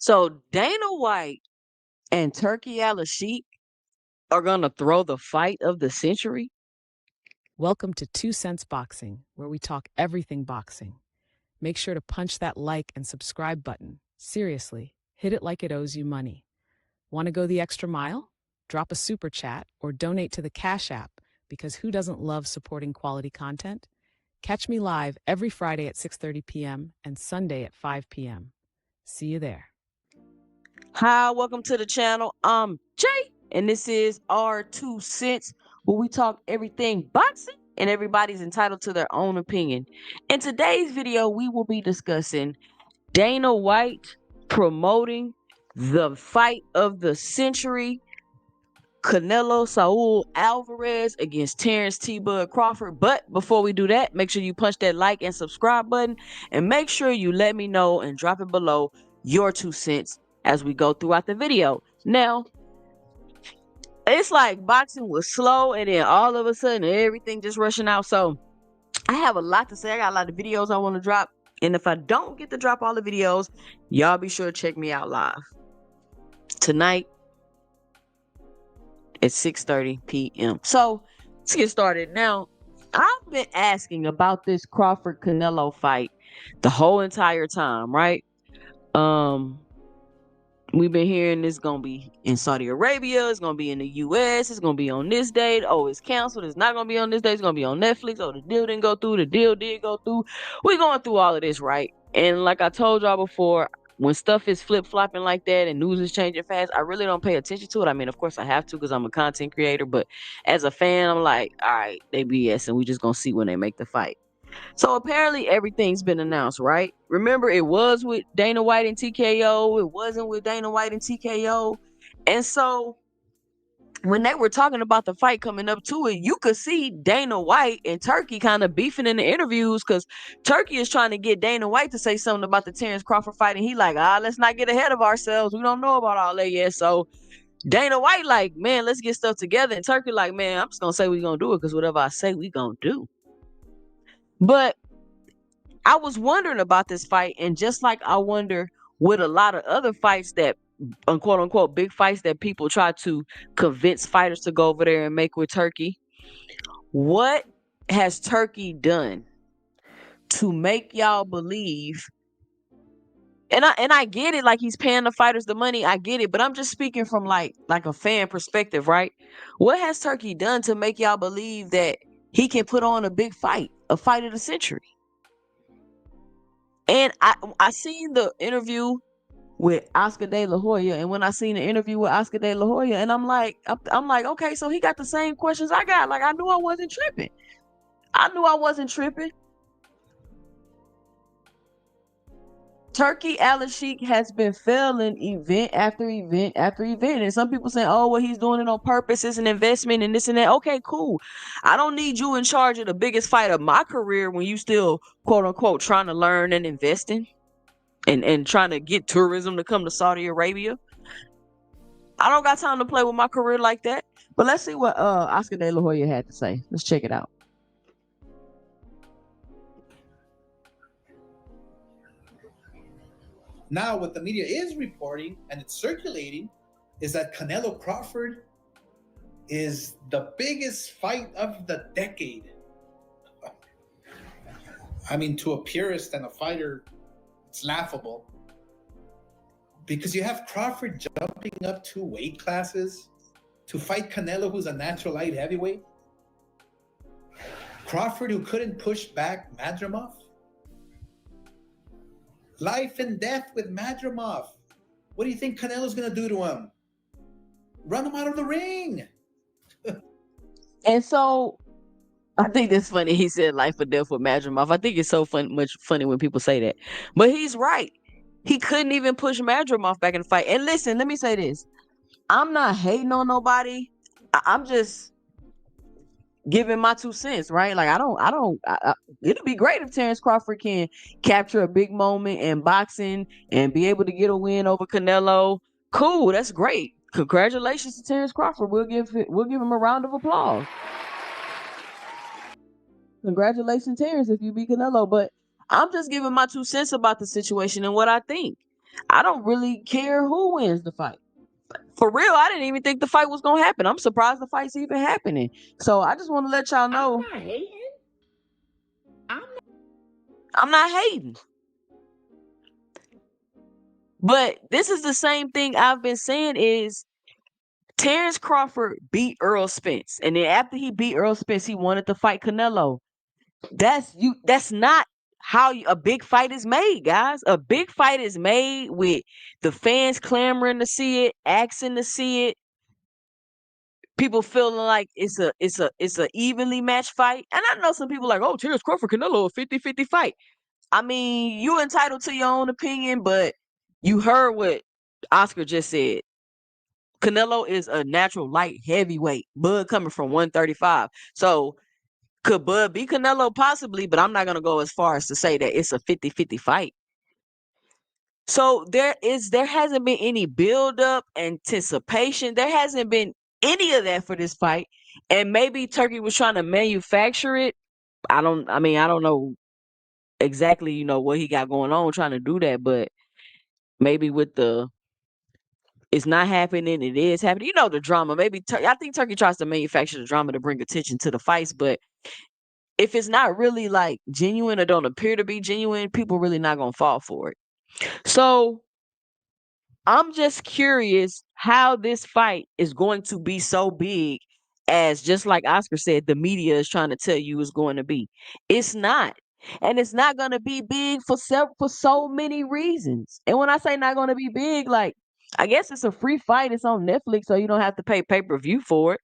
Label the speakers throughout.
Speaker 1: So Dana White and Turkey Al-Sheikh are gonna throw the fight of the century.
Speaker 2: Welcome to 2 Cents Boxing, where we talk everything boxing. Make sure to punch that like and subscribe button. Seriously, hit it like it owes you money. Want to go the extra mile? Drop a super chat or donate to the Cash App, because who doesn't love supporting quality content? Catch me live every Friday at 6:30 p.m. and Sunday at 5 p.m. See you there.
Speaker 1: Hi, welcome to the channel. I'm Jay, and this is our 2 cents, where we talk everything boxing, and everybody's entitled to their own opinion. In today's video, we will be discussing Dana White promoting the fight of the century, Canelo Saul Alvarez against Terrence T. Bud Crawford. But before we do that, make sure you punch that like and subscribe button, and make sure you let me know and drop it below your 2 cents as we go throughout the video. Now, it's like boxing was slow, and then all of a sudden everything just rushing out. So I have a lot to say. I got a lot of videos I want to drop. And if I don't get to drop all the videos, y'all be sure to check me out live tonight at 6:30 p.m. So let's get started. Now, I've been asking about this Crawford Canelo fight the whole entire time, right? Um, we've been hearing this gonna be in Saudi Arabia, it's gonna be in the US, it's gonna be on this date. Oh, it's canceled, it's not gonna be on this date, it's gonna be on Netflix. Oh, the deal didn't go through, the deal did go through. We're going through all of this, right? And like I told y'all before, when stuff is flip-flopping like that and news is changing fast, I really don't pay attention to it. I mean, of course I have to, because I'm a content creator, but as a fan, I'm like, all right, they BS, and we just gonna see when they make the fight. So apparently everything's been announced, right? Remember, it was with Dana White and TKO. It wasn't with Dana White and TKO. And so when they were talking about the fight coming up to it, you could see Dana White and Turkey kind of beefing in the interviews, because Turkey is trying to get Dana White to say something about the Terrence Crawford fight. And he like, let's not get ahead of ourselves. We don't know about all that yet. So Dana White like, man, let's get stuff together. And Turkey like, man, I'm just going to say we're going to do it, because whatever I say, we going to do. But I was wondering about this fight, and just like I wonder with a lot of other fights that, quote unquote, big fights that people try to convince fighters to go over there and make with Turkey, what has Turkey done to make y'all believe? And I get it, like he's paying the fighters the money, I get it, but I'm just speaking from like a fan perspective, right? What has Turkey done to make y'all believe that he can put on a big fight, a fight of the century? And I seen the interview with Oscar De La Hoya, and when I seen the interview with Oscar De La Hoya, and I'm like, okay, so he got the same questions I got. Like, I knew I wasn't tripping. Turkey Al-Sheikh has been failing event after event after event. And some people say, oh, well, he's doing it on purpose. It's an investment and this and that. Okay, cool. I don't need you in charge of the biggest fight of my career when you still, quote unquote, trying to learn and invest in and trying to get tourism to come to Saudi Arabia. I don't got time to play with my career like that. But let's see what Oscar De La Hoya had to say. Let's check it out.
Speaker 3: Now, what the media is reporting, and it's circulating, is that Canelo Crawford is the biggest fight of the decade. I mean, to a purist and a fighter, it's laughable. Because you have Crawford jumping up 2 weight classes to fight Canelo, who's a natural light heavyweight. Crawford, who couldn't push back Madrimov. Life and death with Madrimov. What do you think Canelo's going to do to him? Run him out of the ring.
Speaker 1: And so I think that's funny. He said life or death with Madrimov. I think it's so much funny when people say that. But he's right. He couldn't even push Madrimov back in the fight. And listen, let me say this. I'm not hating on nobody. I'm just giving my 2 cents, right? Like, it'd be great if Terrence Crawford can capture a big moment in boxing and be able to get a win over Canelo. Cool, that's great. Congratulations to Terrence Crawford. We'll give him a round of applause. Congratulations, Terrence, if you beat Canelo. But I'm just giving my 2 cents about the situation and what I think. I don't really care who wins the fight. For real, I didn't even think the fight was gonna happen. I'm surprised the fight's even happening. So I just want to let y'all know.
Speaker 4: I'm not hating.
Speaker 1: I'm not hating. But this is the same thing I've been saying is Terrence Crawford beat Earl Spence. And then after he beat Earl Spence, he wanted to fight Canelo. That's not how a big fight is made, guys. A big fight is made with the fans clamoring to see it, asking to see it, people feeling like it's a evenly matched fight. And I know some people like, oh, Terrence Crawford, Canelo, a 50-50 fight. I mean, you entitled to your own opinion, but you heard what Oscar just said. Canelo is a natural light heavyweight. Bud coming from 135. So could Bud be Canelo? Possibly, but I'm not going to go as far as to say that it's a 50-50 fight. So there hasn't been any build up, anticipation. There hasn't been any of that for this fight. And maybe Turkey was trying to manufacture it. I don't know exactly, what he got going on trying to do that, but maybe with the it's not happening, it is happening. The drama. Maybe I think Turkey tries to manufacture the drama to bring attention to the fights, but if it's not really like genuine or don't appear to be genuine, people really not gonna fall for it. So I'm just curious how this fight is going to be so big as just like Oscar said, the media is trying to tell you it's going to be. It's not. And it's not going to be big for so many reasons. And when I say not going to be big, like I guess it's a free fight. It's on Netflix, so you don't have to pay pay-per-view for it.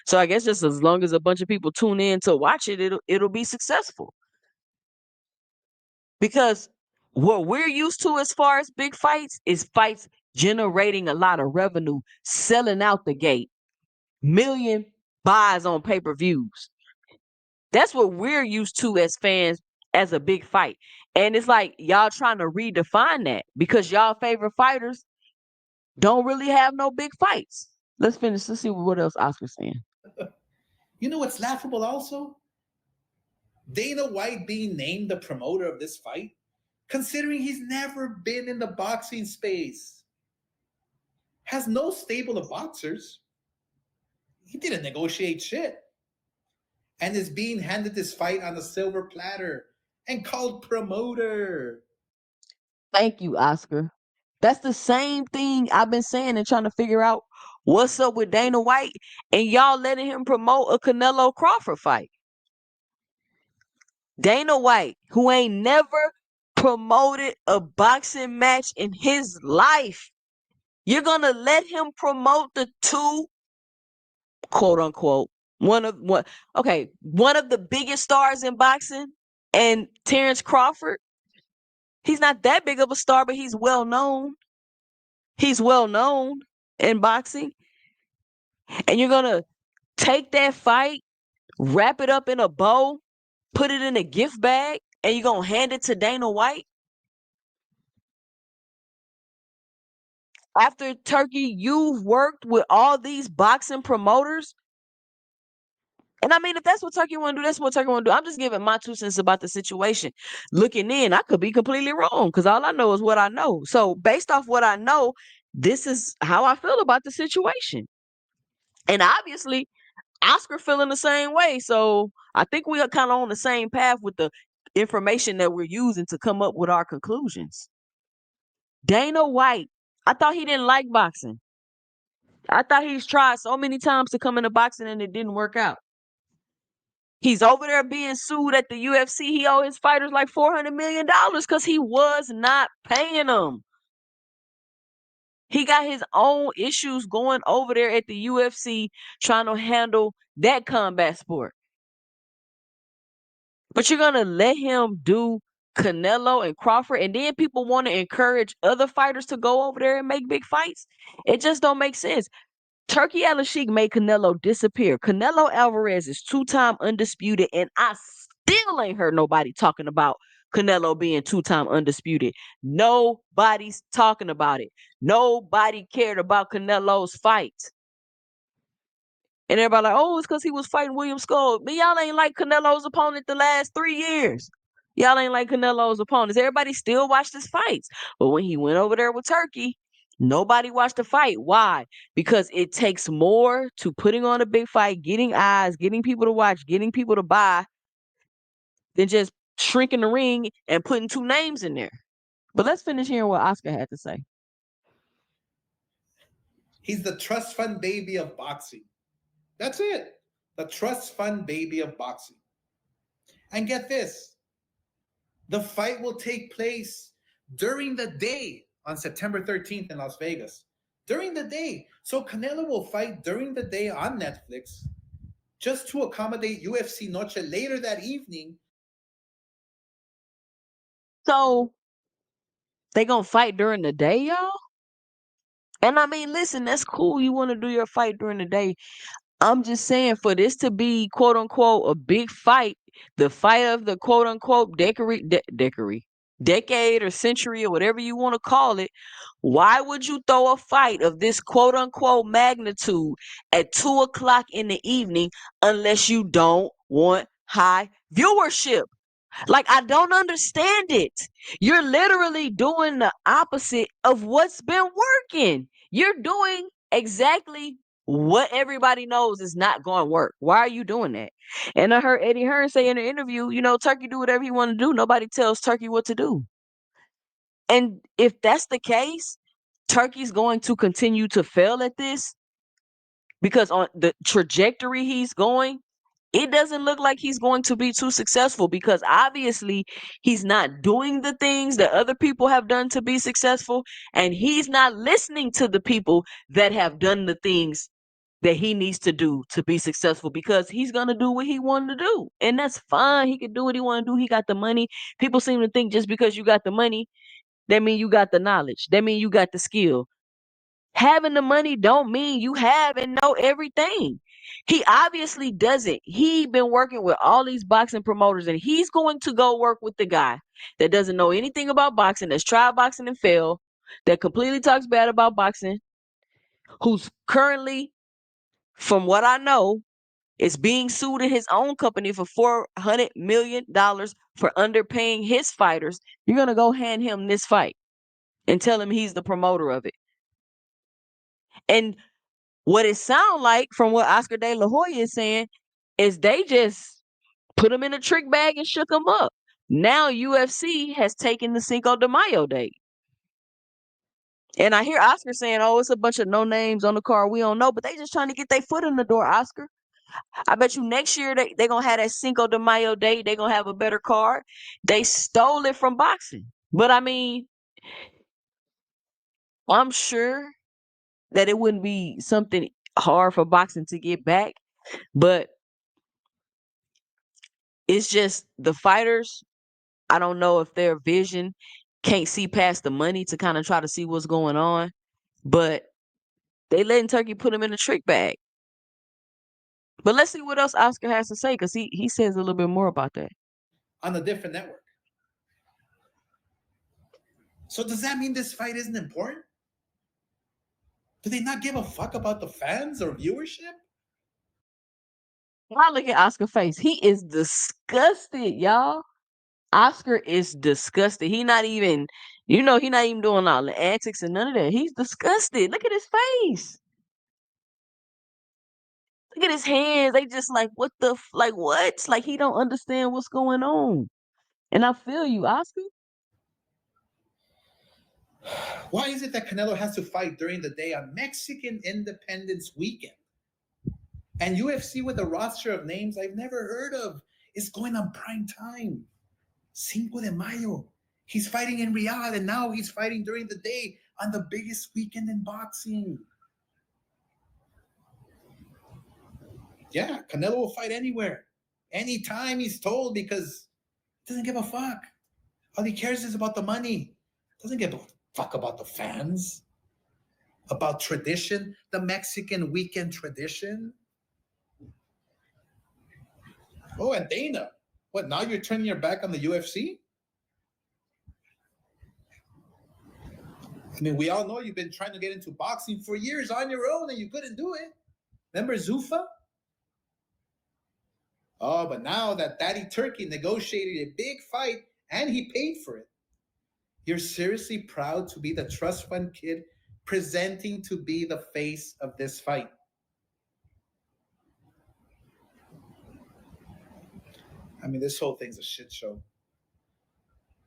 Speaker 1: So I guess just as long as a bunch of people tune in to watch it, it'll be successful. Because what we're used to as far as big fights is fights generating a lot of revenue, selling out the gate, million buys on pay-per-views. That's what we're used to as fans as a big fight. And it's like y'all trying to redefine that because y'all favorite fighters don't really have no big fights. Let's finish. Let's see what else Oscar's saying.
Speaker 3: You know what's laughable also? Dana White being named the promoter of this fight, considering he's never been in the boxing space, has no stable of boxers. He didn't negotiate shit. And is being handed this fight on a silver platter and called promoter.
Speaker 1: Thank you, Oscar. That's the same thing I've been saying and trying to figure out what's up with Dana White and y'all letting him promote a Canelo Crawford fight. Dana White, who ain't never promoted a boxing match in his life, you're gonna let him promote the two, quote unquote, one of the biggest stars in boxing, and Terrence Crawford. He's not that big of a star, but he's well known. He's well known in boxing. And you're gonna take that fight, wrap it up in a bow, put it in a gift bag, and you're gonna hand it to Dana White? After Turkey, you've worked with all these boxing promoters. And I mean, if that's what Turkey want to do, that's what Turkey want to do. I'm just giving my 2 cents about the situation. Looking in, I could be completely wrong because all I know is what I know. So based off what I know, this is how I feel about the situation. And obviously, Oscar feeling the same way. So I think we are kind of on the same path with the information that we're using to come up with our conclusions. Dana White, I thought he didn't like boxing. I thought he's tried so many times to come into boxing and it didn't work out. He's over there being sued at the UFC. He owed his fighters like $400 million because he was not paying them. He got his own issues going over there at the UFC trying to handle that combat sport. But you're going to let him do Canelo and Crawford, and then people want to encourage other fighters to go over there and make big fights? It just don't make sense. Turkey Al-Sheikh made Canelo disappear. Canelo Alvarez is 2-time undisputed, and I still ain't heard nobody talking about Canelo being 2-time undisputed. Nobody's talking about it. Nobody cared about Canelo's fight. And everybody like, oh, it's because he was fighting William Skull. But y'all ain't like Canelo's opponent the last 3 years. Y'all ain't like Canelo's opponents. Everybody still watched his fights. But when he went over there with Turkey, nobody watched the fight. Why? Because it takes more to putting on a big fight, getting eyes, getting people to watch, getting people to buy than just shrinking the ring and putting two names in there. But let's finish hearing what Oscar had to say.
Speaker 3: He's the trust fund baby of boxing. That's it. The trust fund baby of boxing. And get this, the fight will take place during the day on September 13th in Las Vegas. During the day. So Canelo will fight during the day on Netflix just to accommodate UFC Noche later that evening.
Speaker 1: So they gonna fight during the day, y'all? And I mean, listen, that's cool. You want to do your fight during the day. I'm just saying, for this to be quote unquote a big fight, the fight of the quote unquote decade or century or whatever you want to call it, why would you throw a fight of this quote unquote magnitude at 2 o'clock in the evening unless you don't want high viewership? Like, I don't understand it. You're literally doing the opposite of what's been working. You're doing exactly what everybody knows is not going to work. Why are you doing that? And I heard Eddie Hearn say in an interview, Turkey do whatever he want to do. Nobody tells Turkey what to do. And if that's the case, Turkey's going to continue to fail at this because on the trajectory he's going, it doesn't look like he's going to be too successful because obviously he's not doing the things that other people have done to be successful, and he's not listening to the people that have done the things that he needs to do to be successful, because he's going to do what he wanted to do, and that's fine. He can do what he want to do. He got the money. People seem to think just because you got the money, that mean you got the knowledge, that mean you got the skill. Having the money don't mean you have and know everything. He obviously doesn't. He been working with all these boxing promoters, and he's going to go work with the guy that doesn't know anything about boxing, that's tried boxing and failed, that completely talks bad about boxing, who's currently, from what I know, is being sued in his own company for $400 million for underpaying his fighters. You're going to go hand him this fight and tell him he's the promoter of it. And what it sounds like from what Oscar De La Hoya is saying is they just put him in a trick bag and shook him up. Now UFC has taken the Cinco de Mayo date. And I hear Oscar saying, oh, it's a bunch of no names on the card we don't know, but they just trying to get their foot in the door, Oscar. I bet you next year they going to have that Cinco de Mayo date. They going to have a better card. They stole it from boxing. But I mean, I'm sure that it wouldn't be something hard for boxing to get back. But it's just the fighters, I don't know if their vision can't see past the money to kind of try to see what's going on, but they letting Turkey put him in a trick bag. But let's see what else Oscar has to say, because he says a little bit more about that.
Speaker 3: On a different network. So does that mean this fight isn't important? Do they not give a fuck about the fans or viewership?
Speaker 1: When I look at Oscar's face, he is disgusted, y'all. Oscar is disgusted. He not even, he not even doing all the antics and none of that. He's disgusted. Look at his face. Look at his hands. They just like, what the, like what? Like he don't understand what's going on. And I feel you, Oscar.
Speaker 3: Why is it that Canelo has to fight during the day on Mexican Independence Weekend? And UFC with a roster of names I've never heard of is going on prime time. Cinco de Mayo. He's fighting in Riyadh, and now he's fighting during the day on the biggest weekend in boxing. Yeah, Canelo will fight anywhere, anytime he's told, because he doesn't give a fuck. All he cares is about the money. Doesn't give a fuck about the fans, about tradition, the Mexican weekend tradition. Oh, and Dana, what, now you're turning your back on the UFC? I mean, we all know you've been trying to get into boxing for years on your own and you couldn't do it. Remember Zuffa? Oh, but now that Daddy Turkey negotiated a big fight and he paid for it, you're seriously proud to be the trust fund kid presenting to be the face of this fight. I mean, this whole thing's a shit show.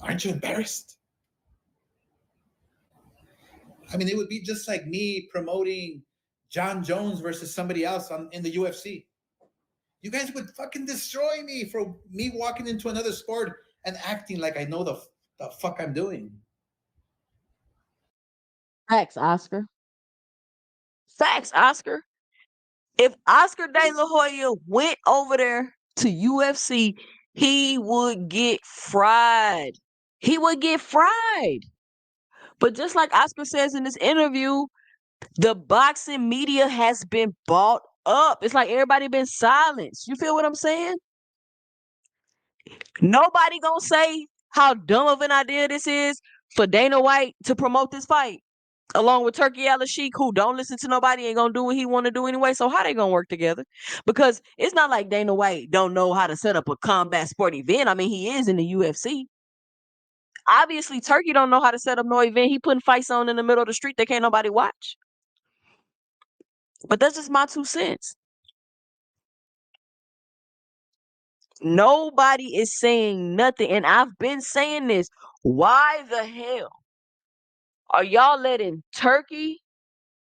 Speaker 3: Aren't you embarrassed? I mean, it would be just like me promoting John Jones versus somebody else in the UFC. You guys would fucking destroy me for me walking into another sport and acting like I know the fuck I'm doing.
Speaker 1: Facts, Oscar. Facts, Oscar. If Oscar De La Hoya went over there to UFC, he would get fried. He would get fried. But just like Oscar says in this interview, the boxing media has been bought up. It's like everybody been silenced. You feel what I'm saying? Nobody gonna say how dumb of an idea this is for Dana White to promote this fight along with Turkey Al Sheik, who don't listen to nobody, ain't gonna do what he want to do anyway. So how they gonna work together? Because it's not like Dana White don't know how to set up a combat sport event. I mean, he is in the UFC. Obviously, Turkey don't know how to set up no event. He putting fights on in the middle of the street that can't nobody watch. But that's just my 2 cents. Nobody is saying nothing, and I've been saying this. Why the hell are y'all letting Turkey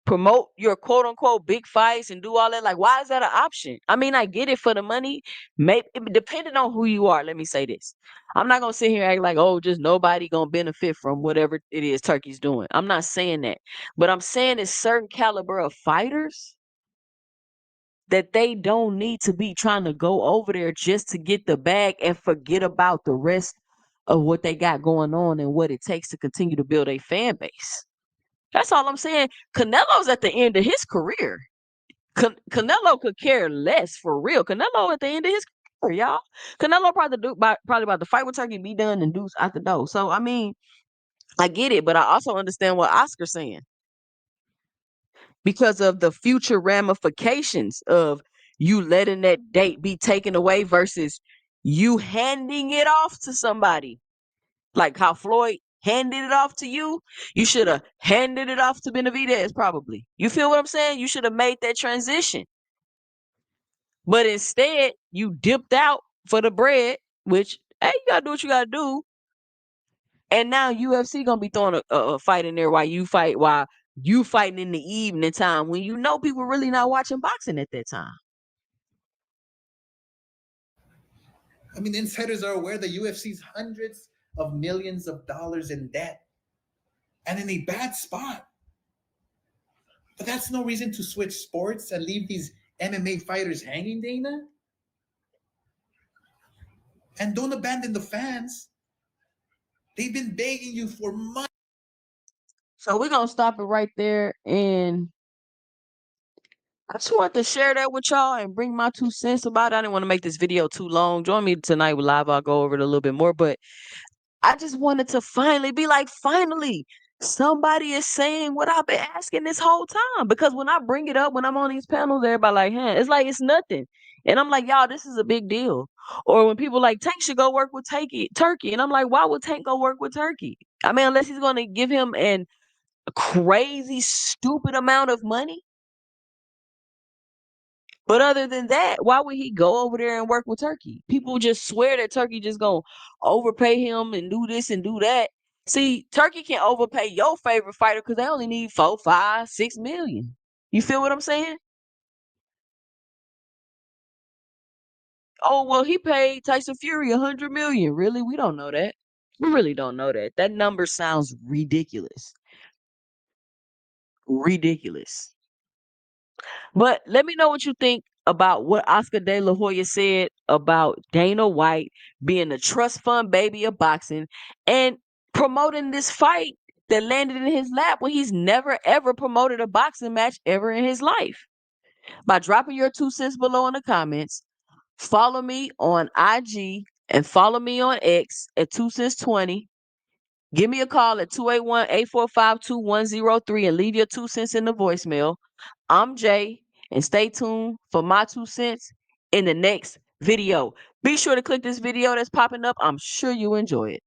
Speaker 1: promote your quote unquote big fights and do all that? Like, why is that an option? I mean, I get it for the money. Maybe depending on who you are, let me say this. I'm not gonna sit here and act like, oh, just nobody gonna benefit from whatever it is Turkey's doing. I'm not saying that. But I'm saying it's certain caliber of fighters that they don't need to be trying to go over there just to get the bag and forget about the rest of what they got going on and what it takes to continue to build a fan base. That's all I'm saying. Canelo's at the end of his career. Canelo could care less for real. Canelo at the end of his career, y'all. Canelo probably about to fight with Turkey, be done, and deuce out the door. So I mean, I get it, but I also understand what Oscar's saying because of the future ramifications of you letting that date be taken away versus you handing it off to somebody. Like how Floyd handed it off to you, you should have handed it off to Benavidez probably. You feel what I'm saying? You should have made that transition. But instead, you dipped out for the bread, which, hey, you gotta do what you gotta do. And now UFC gonna be throwing a fight in there while you fighting in the evening time when you know people really not watching boxing at that time.
Speaker 3: I mean, insiders are aware the UFC's hundreds of millions of dollars in debt and in a bad spot. But that's no reason to switch sports and leave these MMA fighters hanging, Dana. And don't abandon the fans. They've been begging you for months.
Speaker 1: So we're gonna stop it right there, and I just want to share that with y'all and bring my 2 cents about it. I didn't want to make this video too long. Join me tonight with live. I'll go over it a little bit more, but I just wanted to finally be like, finally, somebody is saying what I've been asking this whole time. Because when I bring it up, when I'm on these panels, everybody like, huh, it's like it's nothing. And I'm like, y'all, this is a big deal. Or when people like Tank should go work with Turkey. And I'm like, why would Tank go work with Turkey? I mean, unless he's gonna give him a crazy, stupid amount of money. But other than that, why would he go over there and work with Turkey? People just swear that Turkey just gonna overpay him and do this and do that. See, Turkey can overpay your favorite fighter because they only need 4, 5, 6 million. You feel what I'm saying? Oh well, he paid Tyson Fury 100 million. Really? We don't know that. We really don't know that. That number sounds ridiculous. Ridiculous. But let me know what you think about what Oscar De La Hoya said about Dana White being the trust fund baby of boxing and promoting this fight that landed in his lap when he's never ever promoted a boxing match ever in his life. By dropping your 2 cents below in the comments, follow me on IG and follow me on X at 2cents20. Give me a call at 281-845-2103 and leave your 2 cents in the voicemail. I'm Jay, and stay tuned for my 2 cents in the next video. Be sure to click this video that's popping up. I'm sure you enjoy it.